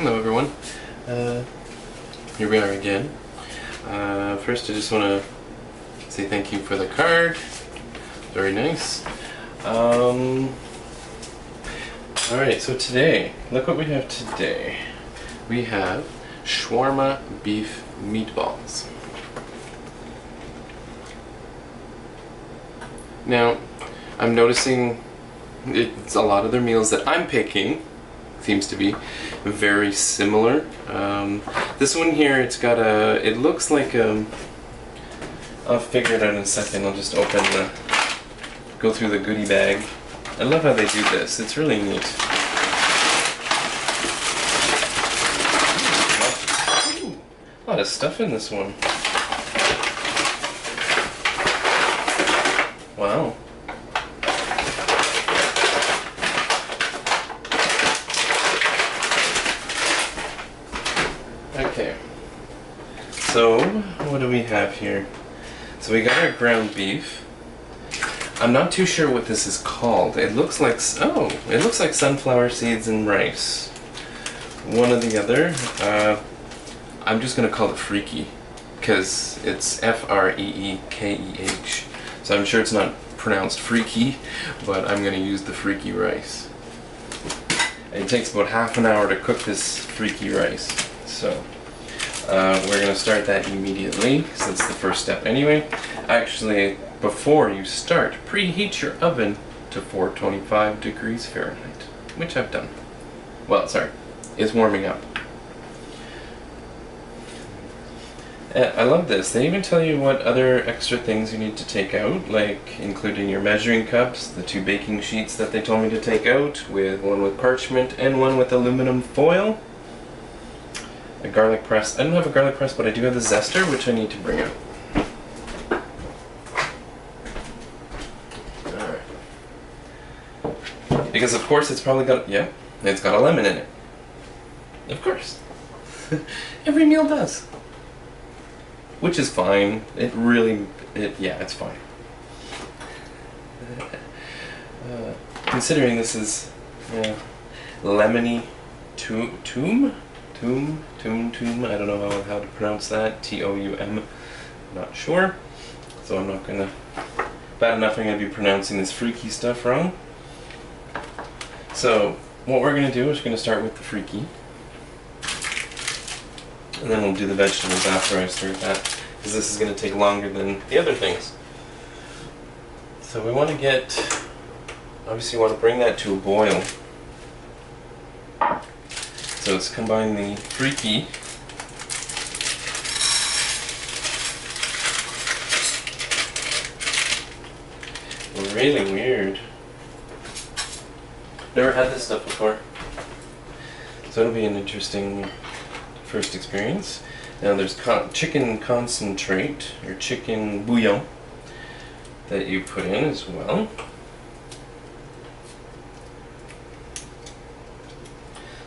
Hello everyone, here we are again. First I just want to say thank you for the card, very nice. Alright, so today, look what we have today. We have shawarma beef meatballs. Now, I'm noticing it's a lot of their meals that I'm picking seems to be very similar. This one here, it's got a, it looks like I'll figure it out in a second. I'll just go through the goodie bag. I love how they do this. It's really neat. Ooh, a lot of stuff in this one. Wow. Okay, so what do we have here? So we got our ground beef. I'm not too sure what this is called. It looks like, oh, it looks like sunflower seeds and rice. One or the other. I'm just gonna call it freaky because it's F-R-E-E-K-E-H. So I'm sure it's not pronounced freaky, but I'm gonna use the freaky rice. It takes about half an hour to cook this freaky rice. So we're going to start that immediately because that's the first step anyway. Actually, before you start, preheat your oven to 425 degrees Fahrenheit, which I've done. Well, sorry, it's warming up. I love this. They even tell you what other extra things you need to take out, like including your measuring cups, the 2 baking sheets that they told me to take out, with one with parchment and one with aluminum foil. A garlic press. I don't have a garlic press, but I do have the zester, which I need to bring out. Alright. Because of course it's probably got, yeah, it's got a lemon in it. Of course. Every meal does. Which is fine. It really, yeah, it's fine. Considering this is lemony toom, I don't know how to pronounce that. T-O-U-M. Not sure. So I'm not gonna. Bad enough I'm gonna be pronouncing this freaky stuff wrong. So what we're gonna do is we're gonna start with the freaky, and then we'll do the vegetables after I start that, because this is gonna take longer than the other things. So we want to get. Obviously, you want to bring that to a boil. So let's combine the freaky really weird. Never had this stuff before. So it'll be an interesting first experience. Now there's chicken concentrate, or chicken bouillon, that you put in as well.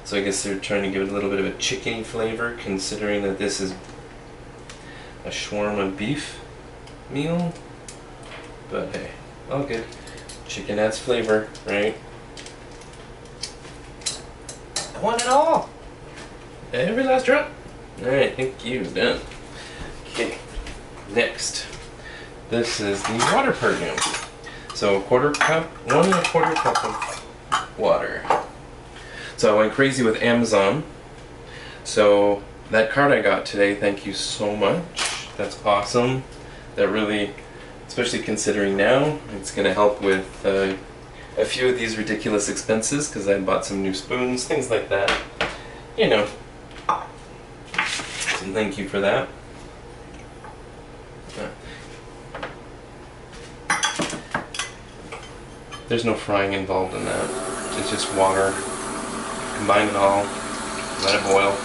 So I guess they're trying to give it a little bit of a chicken flavor, considering that this is a shawarma beef meal. But hey, all good. Chicken adds flavor, right? I want it all! Every last drop! Alright, thank you, done. Okay, next. This is the water part now. So 1/4 cup, 1 1/4 cup of water. So I went crazy with Amazon. So that card I got today, thank you so much. That's awesome. That really, especially considering now, it's going to help with a few of these ridiculous expenses, because I bought some new spoons, things like that. You know. So thank you for that. There's no frying involved in that. It's just water. Combine it all, let it boil.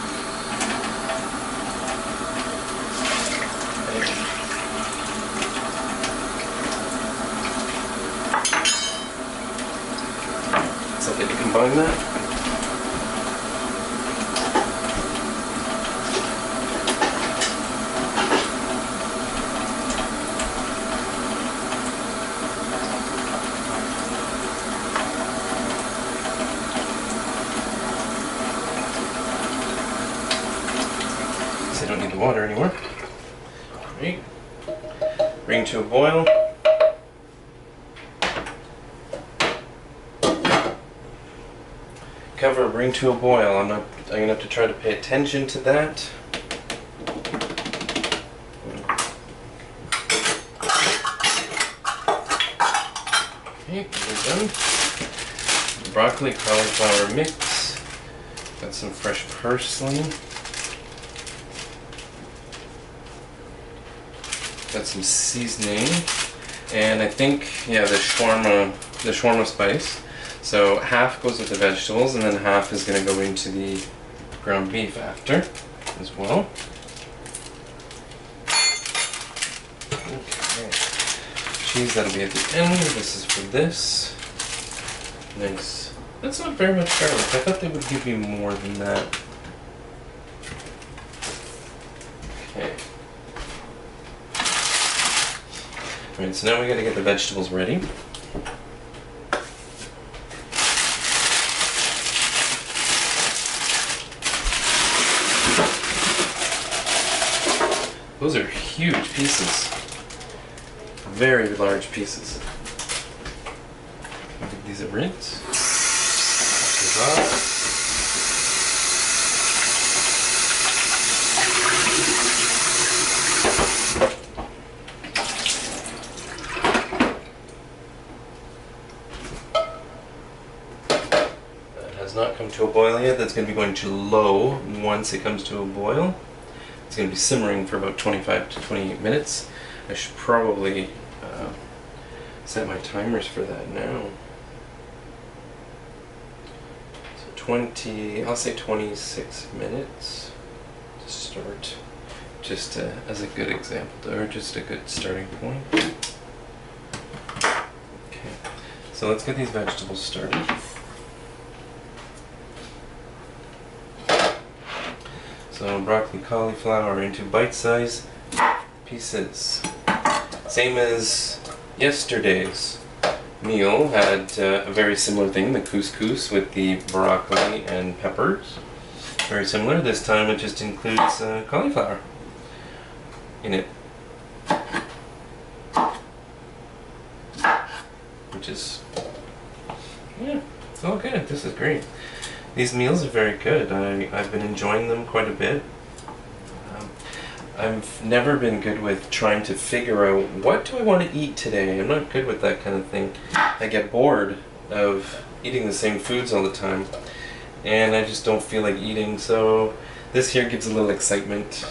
It's okay to combine that. don't need the water anymore. Great. Bring to a boil. Cover, bring to a boil. I'm gonna have to try to pay attention to that. Okay, we're done. Broccoli cauliflower mix. Got some fresh parsley. Got some seasoning, and I think, yeah, the shawarma spice. So half goes with the vegetables, and then half is going to go into the ground beef after as well. Okay. Cheese, that'll be at the end. This is for this. Nice. That's not very much garlic. I thought they would give you more than that. Okay. Alright, so now we gotta get the vegetables ready. Those are huge pieces. Very large pieces. I'll give these a rinse. These off. That has not come to a boil yet. That's going to be going to low once it comes to a boil. It's going to be simmering for about 25 to 28 minutes. I should probably set my timers for that now. So I'll say 26 minutes to start, just as a good example, or just a good starting point. Okay, so let's get these vegetables started. So broccoli, cauliflower into bite-sized pieces. Same as yesterday's meal, had a very similar thing, the couscous with the broccoli and peppers. Very similar. This time it just includes cauliflower in it. Which is, yeah, it's all good. This is great. These meals are very good. I've been enjoying them quite a bit. I've never been good with trying to figure out what do I want to eat today. I'm not good with that kind of thing. I get bored of eating the same foods all the time, and I just don't feel like eating. So this here gives a little excitement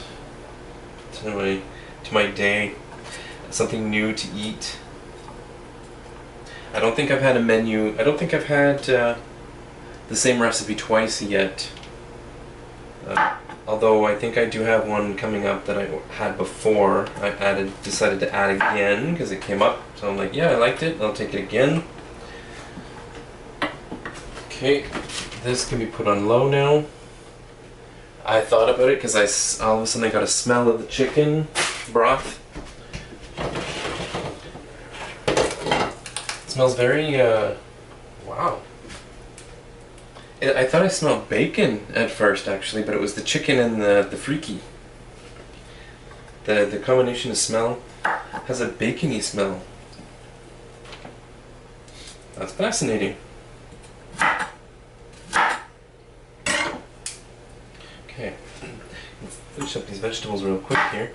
to my day. Something new to eat. I don't think I've had a menu. I don't think I've had the same recipe twice yet. Although I think I do have one coming up that I had before. I decided to add again because it came up. So I'm like, yeah, I liked it. I'll take it again. Okay, this can be put on low now. I thought about it because all of a sudden I got a smell of the chicken broth. It smells very, wow. I thought I smelled bacon at first, actually, but it was the chicken and the freaky. The combination of smell has a bacony smell. That's fascinating. Okay, finish up these vegetables real quick here.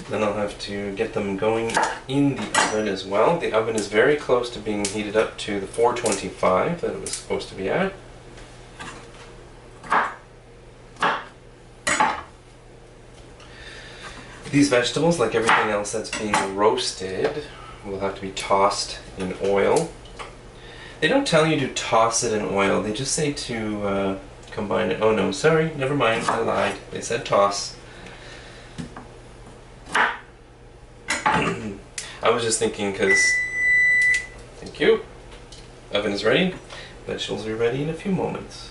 Then I'll have to get them going in the oven as well. The oven is very close to being heated up to the 425 that it was supposed to be at. These vegetables, like everything else that's being roasted, will have to be tossed in oil. They don't tell you to toss it in oil, they just say to combine it. Oh no, sorry, never mind, I lied. They said toss. I was just thinking because, thank you, oven is ready, vegetables will be ready in a few moments.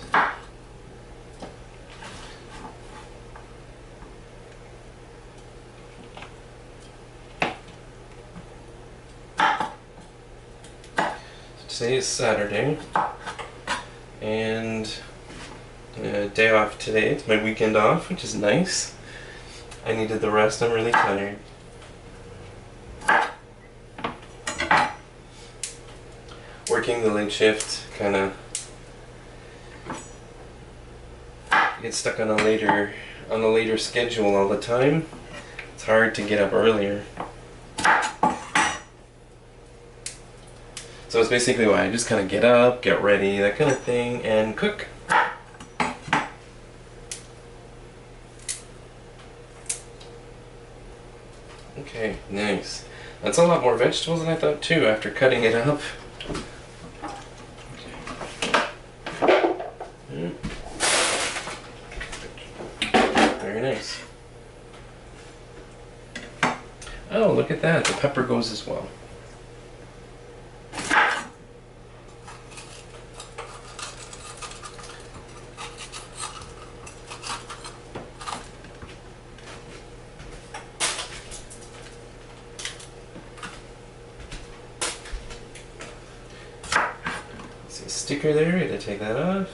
Today is Saturday, and day off today. It's my weekend off, which is nice. I needed the rest. I'm really tired. Working the late shift kind of get stuck on a later schedule all the time. It's hard to get up earlier. So it's basically why I just kind of get up, get ready, that kind of thing, and cook. Okay, nice. That's a lot more vegetables than I thought too after cutting it up. Very nice. Oh, look at that. The pepper goes as well. See a sticker there. I gotta take that off.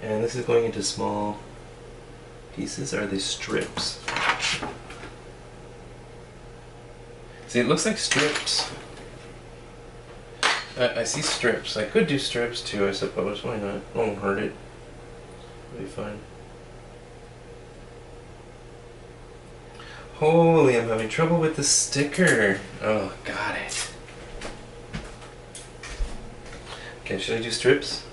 And this is going into small pieces. Are they strips? See, it looks like strips. I see strips. I could do strips too, I suppose. Why not? Won't hurt it. It'll be fine. Holy, I'm having trouble with the sticker. Oh, got it. Okay, should I do strips?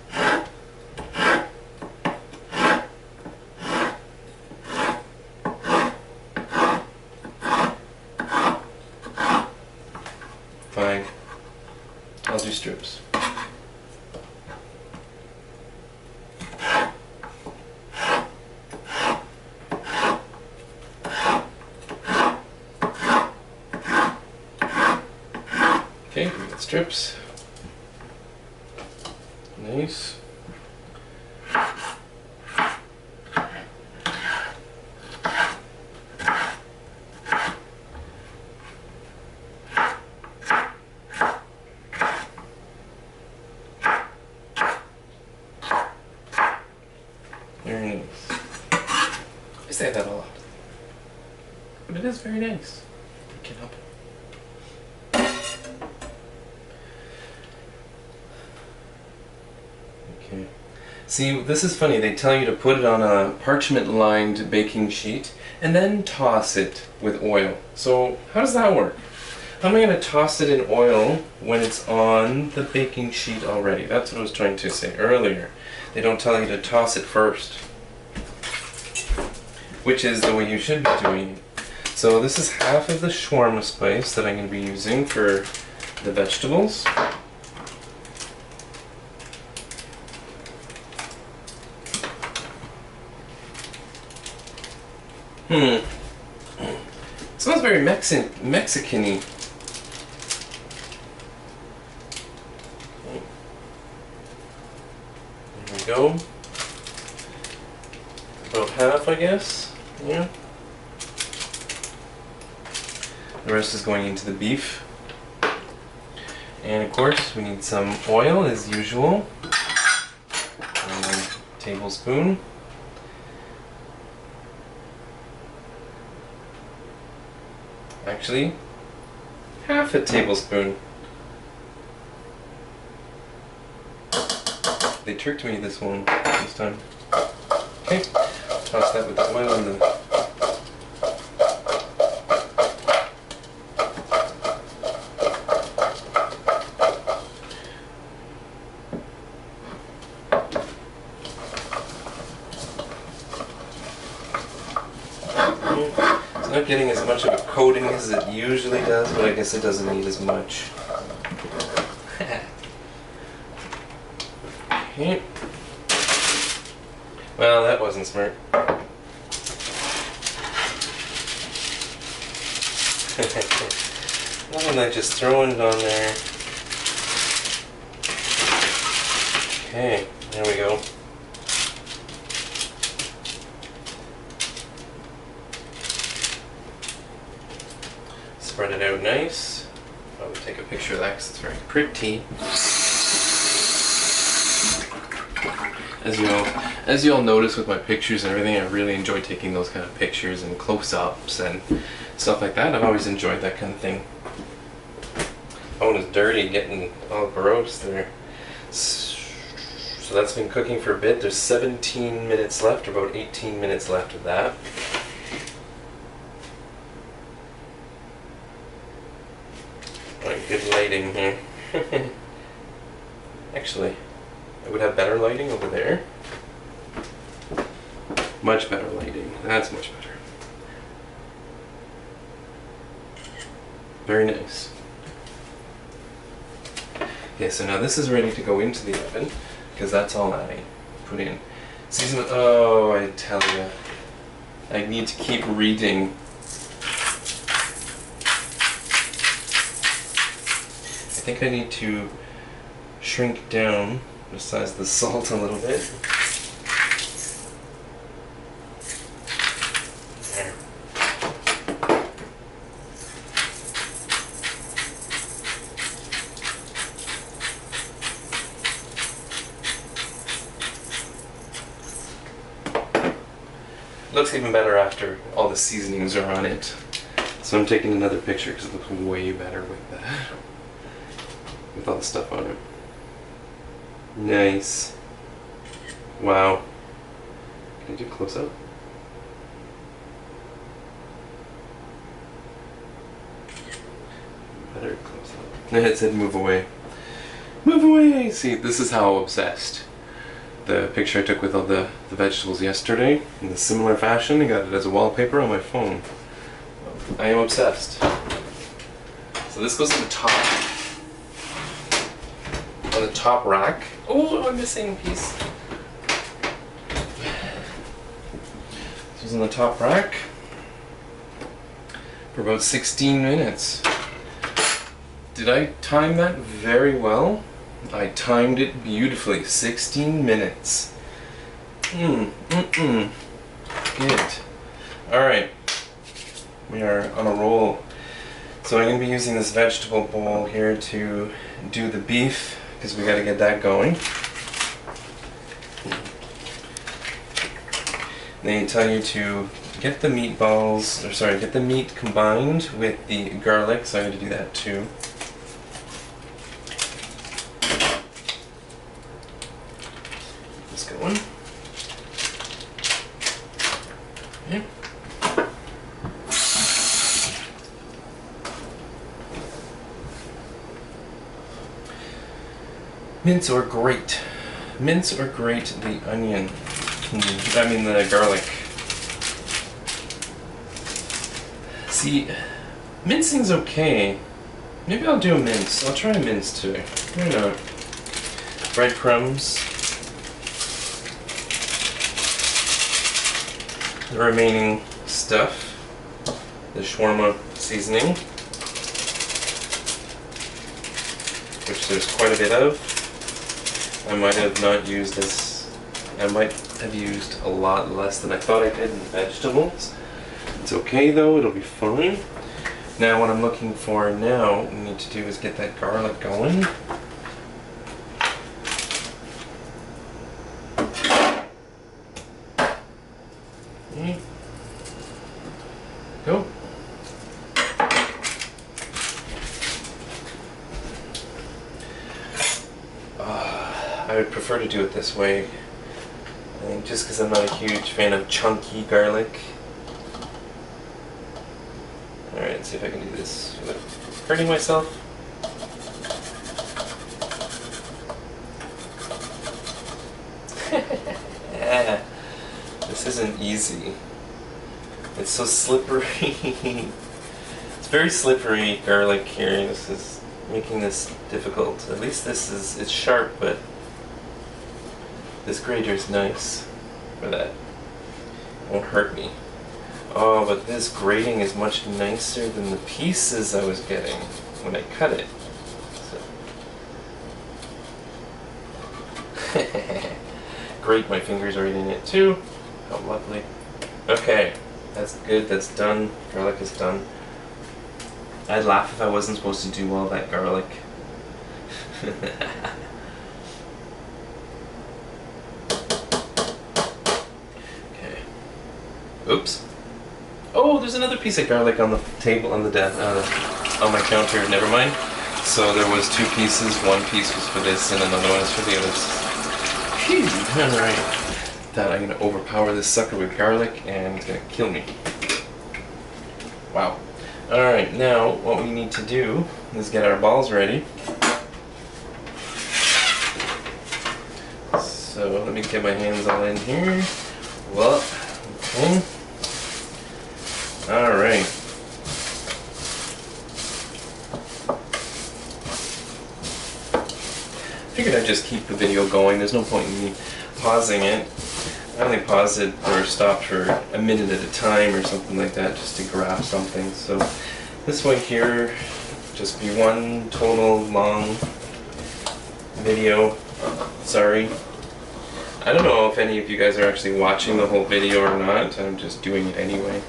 Fine. I'll do strips. Okay, we got strips. Nice. Very nice. I say that a lot. But it is very nice. I can't help it. Okay. See, this is funny. They tell you to put it on a parchment-lined baking sheet and then toss it with oil. So how does that work? How am I going to toss it in oil when it's on the baking sheet already? That's what I was trying to say earlier. They don't tell you to toss it first, which is the way you should be doing it. So this is half of the shawarma spice that I'm going to be using for the vegetables. It smells very Mexican-y. There we go. About half, I guess. Yeah. The rest is going into the beef. And of course, we need some oil as usual. And a tablespoon. Actually, half a tablespoon. They tricked me this time. Okay, toss that with the oil and the... It's not getting as much of a coating as it usually does, but I guess it doesn't need as much. Okay. Well, that wasn't smart. Why am I just throwing it on there? Okay, there we go. Spread it out nice. I'll take a picture of that because it's very pretty. As you know, As you all notice with my pictures and everything, I really enjoy taking those kind of pictures and close-ups and stuff like that. I've always enjoyed that kind of thing. Oh, and it's dirty, getting all gross there. So that's been cooking for a bit. There's 17 minutes left, or about 18 minutes left of that. Alright, good lighting here. Actually, I would have better lighting over there. Much better lighting. That's much better. Very nice. Okay, so now this is ready to go into the oven, because that's all I put in. Season. Oh, I tell you, I need to keep reading. I think I need to shrink down the size of the salt a little bit. Looks even better after all the seasonings are on it. So I'm taking another picture because it looks way better with that. With all the stuff on it. Nice. Wow. Can I do close up? Better close up. It said move away. Move away! See, this is how obsessed. The picture I took with all the vegetables yesterday, in a similar fashion, I got it as a wallpaper on my phone. I am obsessed. So this goes on the top. On the top rack. Oh, I'm missing a piece. This is on the top rack for about 16 minutes. Did I time that very well? I timed it beautifully. 16 minutes. Good. Alright. We are on a roll. So I'm going to be using this vegetable bowl here to do the beef, because we got to get that going. They tell you to get the meatballs, or sorry, get the meat combined with the garlic, so I'm going to do that too. Going. Yeah. Mince or grate. Mince or grate the onion. I mean the garlic. See, mincing's okay. Maybe I'll do a mince. I'll try a mince today. Why not? Breadcrumbs. The remaining stuff, the shawarma seasoning, which there's quite a bit of. I might have not used this, I might have used a lot less than I thought I did in vegetables. It's okay though, it'll be fine. Now what I'm looking for now, what we need to do is get that garlic going. Go. I would prefer to do it this way. I think just because I'm not a huge fan of chunky garlic. Alright, let's see if I can do this without hurting myself. This isn't easy. It's so slippery. It's very slippery garlic here. This is making this difficult. At least this is, it's sharp, but this grater's nice for that. It won't hurt me. Oh, but this grating is much nicer than the pieces I was getting when I cut it. So. Great, my fingers are eating it too. How lovely. Okay, that's good, that's done. Garlic is done. I'd laugh if I wasn't supposed to do all that garlic. Oops. Oh, there's another piece of garlic on the table on the on my counter. Never mind. So there was 2 pieces. One piece was for this, and another one is for the others. Phew. All right. That I'm gonna overpower this sucker with garlic, and it's gonna kill me. Wow. All right. Now what we need to do is get our balls ready. So let me get my hands all in here. Well, okay. All right. Figured I'd just keep the video going. There's no point in me pausing it. I only paused it or stopped for a minute at a time or something like that, just to grab something. So this one here, just be one total long video. Sorry. I don't know if any of you guys are actually watching the whole video or not. I'm just doing it anyway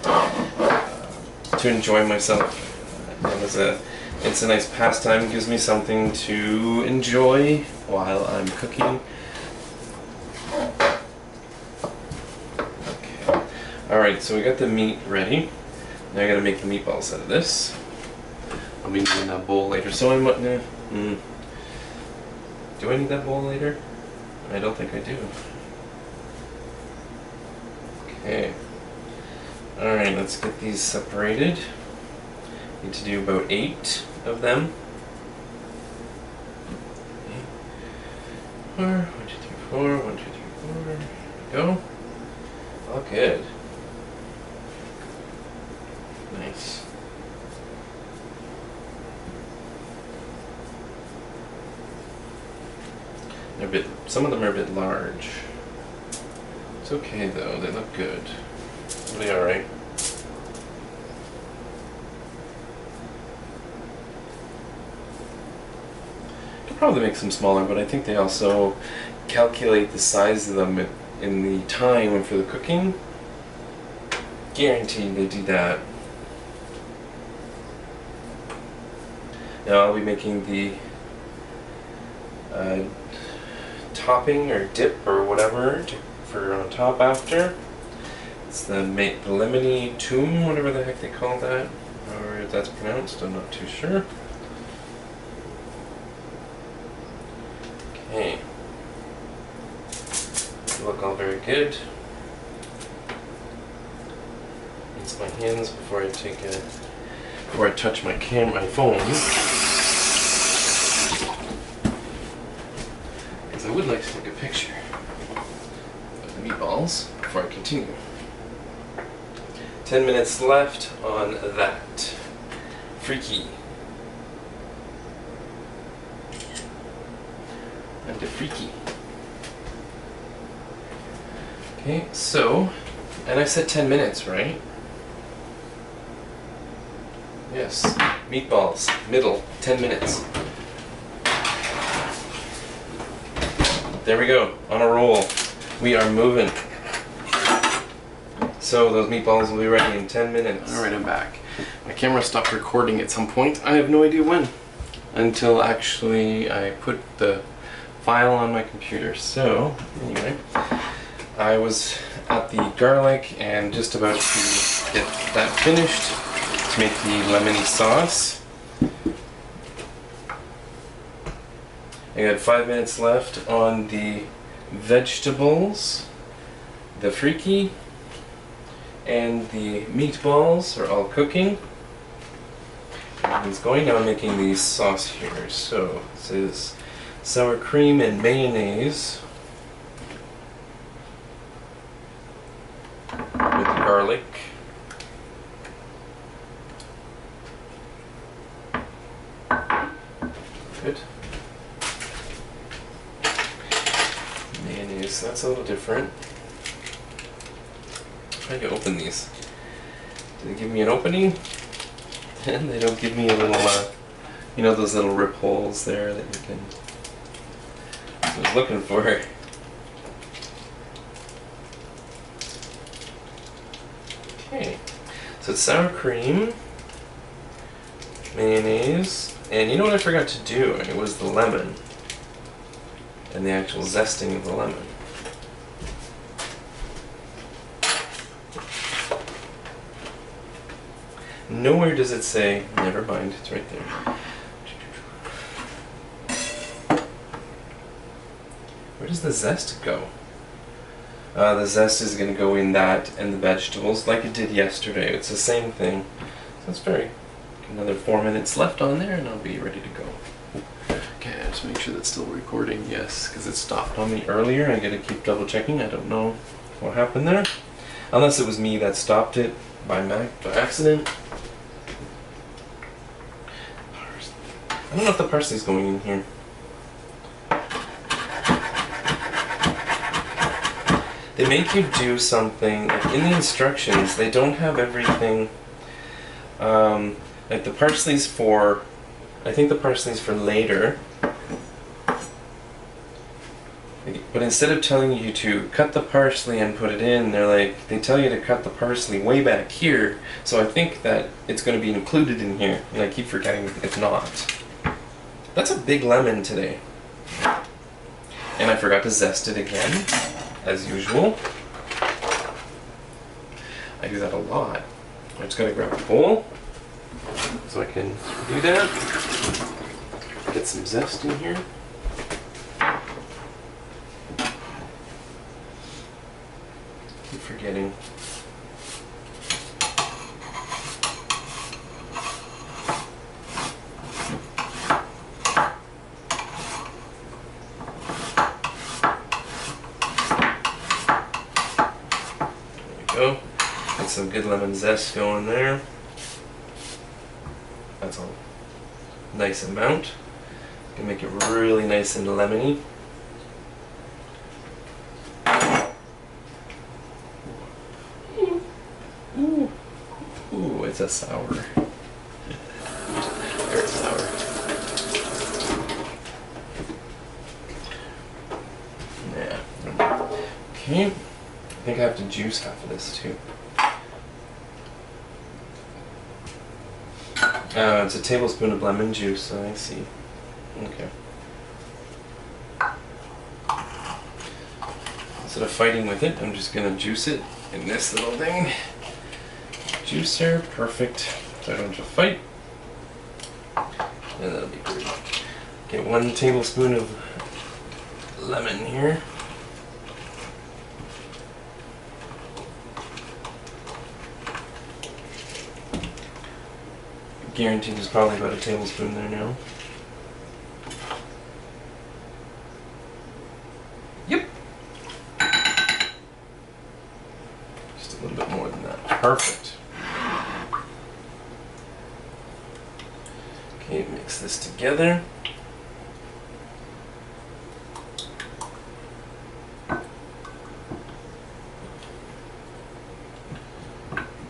to enjoy myself. It's a nice pastime. It gives me something to enjoy while I'm cooking. Okay. Alright, so we got the meat ready. Now I gotta make the meatballs out of this. I'll be needing that bowl later. So I'm do I need that bowl later? I don't think I do. Okay. Alright, let's get these separated. Need to do about 8 of them. 4, 1, 2, 3, 4, 1, 2, 3, 4. There we go. All good. Nice. Some of them are a bit large. It's okay though, they look good. They'll be alright. Could probably make some smaller, but I think they also calculate the size of them in the time for the cooking. Guaranteed they do that. Now I'll be making the topping or dip or whatever for on top after. It's the lemony tomb, whatever the heck they call that, or if that's pronounced, I'm not too sure. Okay. Look all very good. Rinse my hands before I touch my phone. Because I would like to take a picture of the meatballs before I continue. 10 minutes left on that. Freaky. And the freaky. Okay, so, and I said 10 minutes, right? Yes, meatballs, middle, 10 minutes. There we go, on a roll. We are moving. So those meatballs will be ready in 10 minutes. Alright, I'm back. My camera stopped recording at some point. I have no idea when. Until actually I put the file on my computer. So, anyway, I was at the garlic and just about to get that finished to make the lemony sauce. I got 5 minutes left on the vegetables, the freaky, and the meatballs are all cooking. Everything's going. Now I'm making the sauce here. So this is sour cream and mayonnaise with garlic. Good. Mayonnaise, that's a little different. How do you open these? Do they give me an opening? And they don't give me a little, you know, those little rip holes there that you can. I was looking for. Okay, so it's sour cream, mayonnaise, and you know what I forgot to do? It was the lemon and the actual zesting of the lemon. Nowhere does it say, never mind, it's right there. Where does the zest go? The zest is going to go in that and the vegetables like it did yesterday. It's the same thing. So it's very... Another 4 minutes left on there and I'll be ready to go. Okay, just make sure that's still recording. Yes, because it stopped on me earlier. I gotta keep double checking. I don't know what happened there. Unless it was me that stopped it by accident. I don't know if the parsley's going in here. They make you do something, like in the instructions, they don't have everything, like the parsley's for, I think the parsley's for later, but instead of telling you to cut the parsley and put it in, they tell you to cut the parsley way back here, so I think that it's going to be included in here, and I keep forgetting it's not. That's a big lemon today. And I forgot to zest it again. As usual. I do that a lot. I just gotta grab a bowl so I can do that. Get some zest in here. Keep forgetting. Go. Get some good lemon zest going there. That's a nice amount. Gonna make it really nice and lemony. Ooh, ooh, it's a sour. Very sour. Yeah. Okay. I think I have to juice half of this too. It's a tablespoon of lemon juice, I see. Okay. Instead of fighting with it, I'm just gonna juice it in this little thing. Juicer, perfect. So I don't have to fight. And that'll be great. Get 1 tablespoon of lemon here. Guaranteed there's probably about a tablespoon there now. Yep. Just a little bit more than that. Perfect. Okay, mix this together.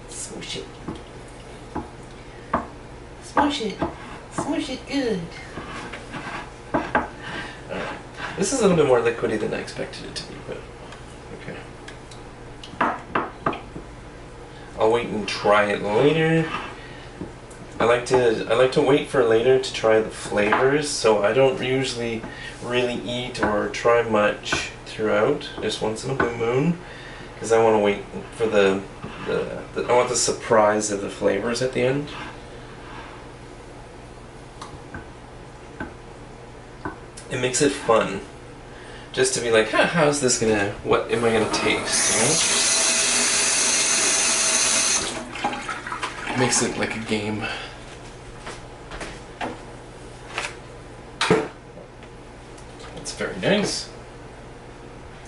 Swoosh it. Smush it good. Alright. This is a little bit more liquidy than I expected it to be, but okay. I'll wait and try it later. I like to wait for later to try the flavors, so I don't usually really eat or try much throughout, just once in a blue moon, because I want to wait for I want the surprise of the flavors at the end. It makes it fun, just to be like, how's this gonna, what am I gonna taste, you know? It makes it like a game. It's very nice.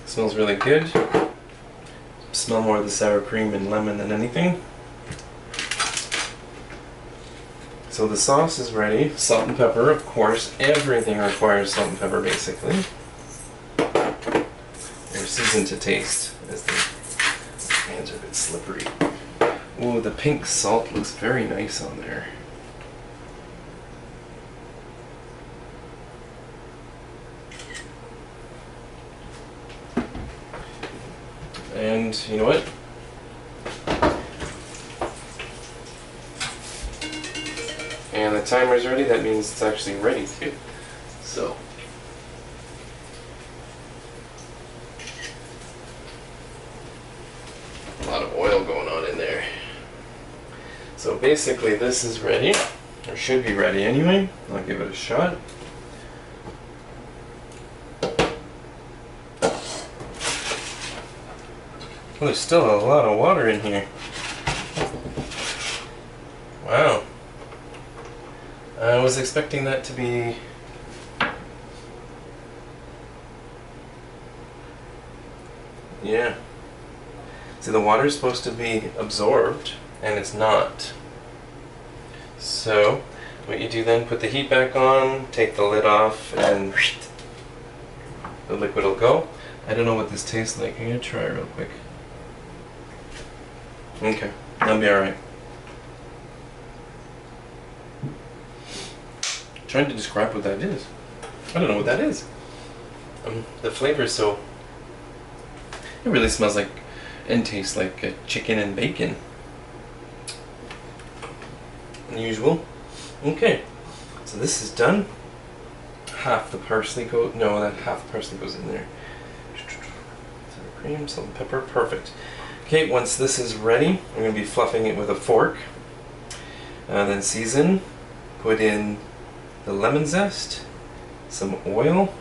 It smells really good. Smell more of the sour cream and lemon than anything. So the sauce is ready. Salt and pepper, of course. Everything requires salt and pepper, basically. They're seasoned to taste, as the hands are a bit slippery. Ooh, the pink salt looks very nice on there. And you know what? And the timer's ready, that means it's actually ready too. So. A lot of oil going on in there. So basically this is ready, or should be ready anyway. I'll give it a shot. Well, there's still a lot of water in here. Wow. I was expecting that to be... Yeah. See, the water is supposed to be absorbed, and it's not. So, what you do then, put the heat back on, take the lid off, and the liquid will go. I don't know what this tastes like. I'm going to try real quick. Okay, that'll be alright. Trying to describe what that is. I don't know what that is. The flavor is so... It really smells like and tastes like chicken and bacon. Unusual. Okay, so this is done. Half the parsley goes... No, that half the parsley goes in there. Sour cream, salt and pepper, perfect. Okay, once this is ready, I'm going to be fluffing it with a fork. Then season, put in the lemon zest, some oil,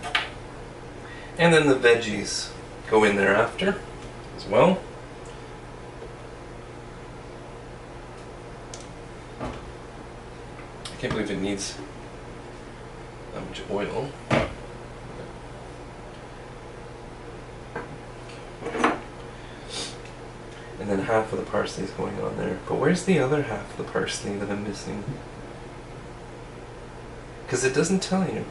and then the veggies go in there after as well. I can't believe it needs that much oil. And then half of the parsley is going on there. But where's the other half of the parsley that I'm missing? Because it doesn't tell you.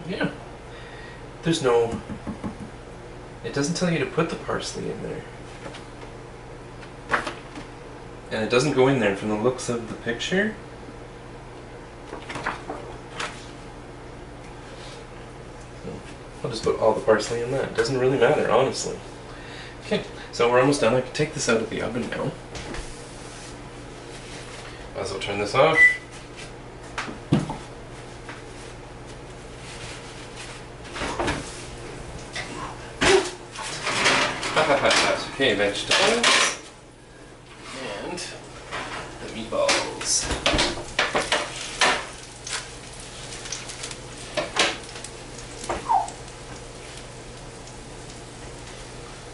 Yeah. There's no... It doesn't tell you to put the parsley in there. And it doesn't go in there from the looks of the picture. I'll just put all the parsley in that. It doesn't really matter, honestly. Okay, so we're almost done. I can take this out of the oven now. Might as well turn this off. Okay, vegetables. And the meatballs.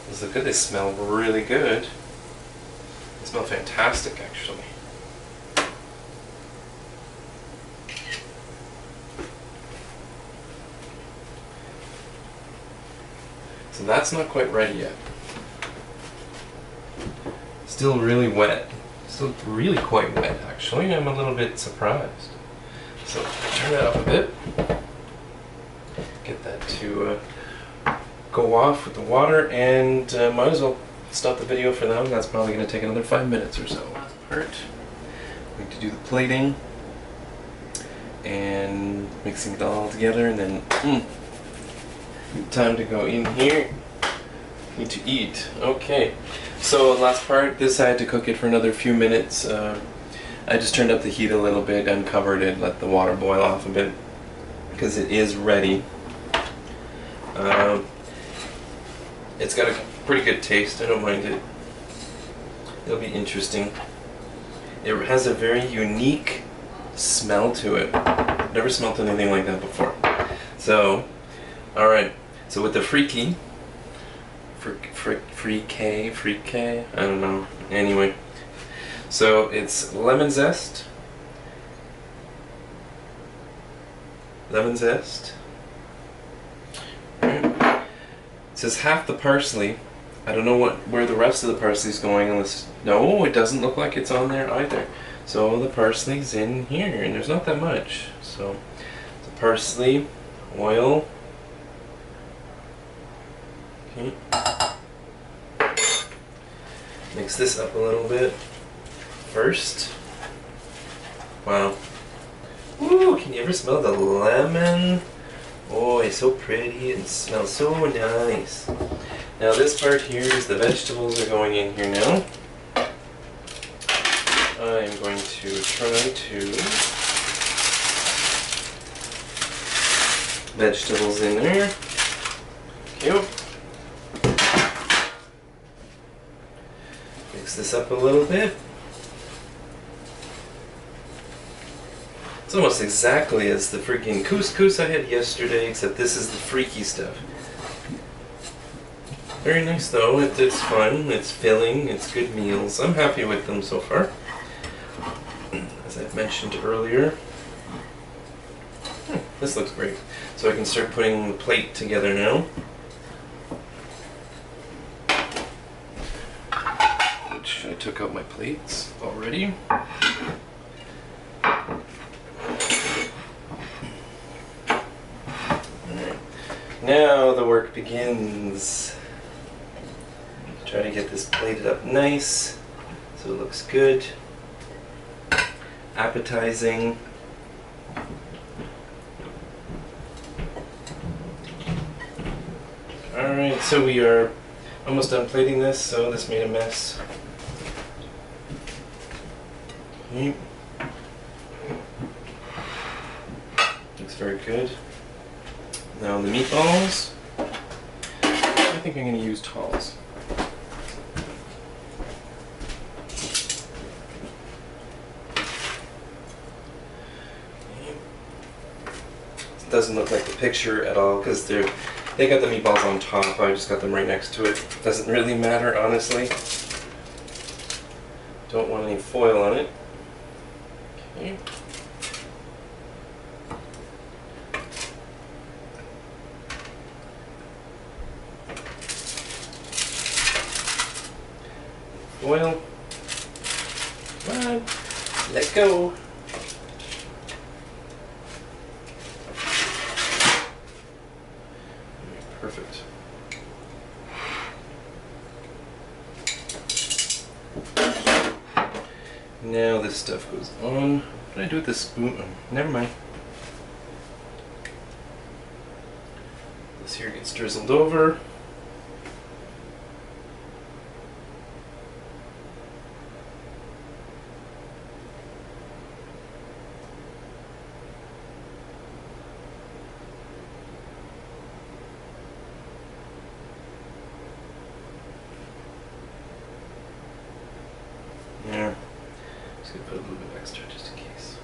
Those look good. They smell really good. They smell fantastic, actually. So that's not quite ready yet. Still really wet. Still really quite wet, actually. I'm a little bit surprised. So turn that up a bit. Get that to go off with the water, and might as well stop the video for now. That's probably going to take another 5 minutes or so. Last part. I'm going to do the plating and mixing it all together, and then time to go in here. Need to eat. Okay. So last part, this I had to cook it for another few minutes. I just turned up the heat a little bit, uncovered it, let the water boil off a bit, because it is ready. It's got a pretty good taste. I don't mind it. It'll be interesting. It has a very unique smell to it. I've never smelled anything like that before. So, alright. So with the freaky, freaky, I don't know. Anyway, so it's lemon zest, Right. It says half the parsley. I don't know where the rest of the parsley is going unless... No, it doesn't look like it's on there either. So the parsley's in here, and there's not that much. So the parsley, oil. Okay. Mix this up a little bit first. Wow. Ooh, can you ever smell the lemon? Oh, it's so pretty and smells so nice. Now this part here is the vegetables are going in here now. I'm going to try to vegetables in there. Cute. Mix this up a little bit. It's almost exactly as the freaking couscous I had yesterday, except this is the freaky stuff. Very nice though, it's fun, it's filling, it's good meals. I'm happy with them so far. As I've mentioned earlier. This looks great. So I can start putting the plate together now. Which I took out my plates already. Now the work begins. Try to get this plated up nice so it looks good, appetizing. Alright, so we are almost done plating this, so this made a mess. Okay. Looks very good. Now the meatballs, I think I'm going to use talls. It doesn't look like the picture at all because they got the meatballs on top. I just got them right next to it. Doesn't really matter, honestly. Don't want any foil on it. Okay. Foil. Come on, let go. Perfect. Now this stuff goes on. What did I do with this spoon? Oh, never mind. This here gets drizzled over. Yeah, just gonna put a little bit extra just in case.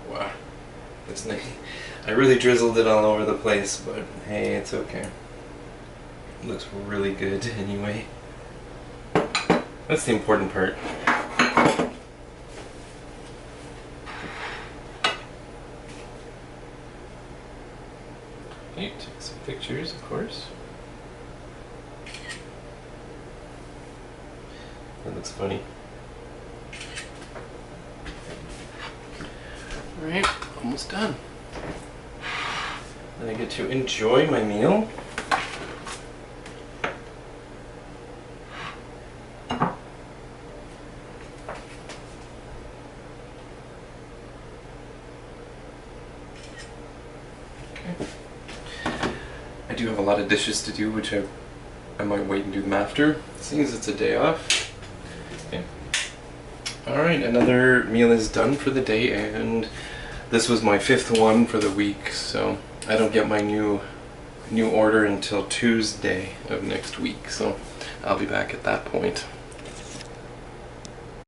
Wow, that's nice. I really drizzled it all over the place, but hey, it's okay. It looks really good anyway. That's the important part. Okay, take some pictures, of course. That looks funny. Alright, almost done. Then I get to enjoy my meal. Okay. I do have a lot of dishes to do, which I might wait and do them after, seeing as it's a day off. Okay. Alright, another meal is done for the day, and this was my 5th one for the week, so I don't get my new order until Tuesday of next week, so I'll be back at that point.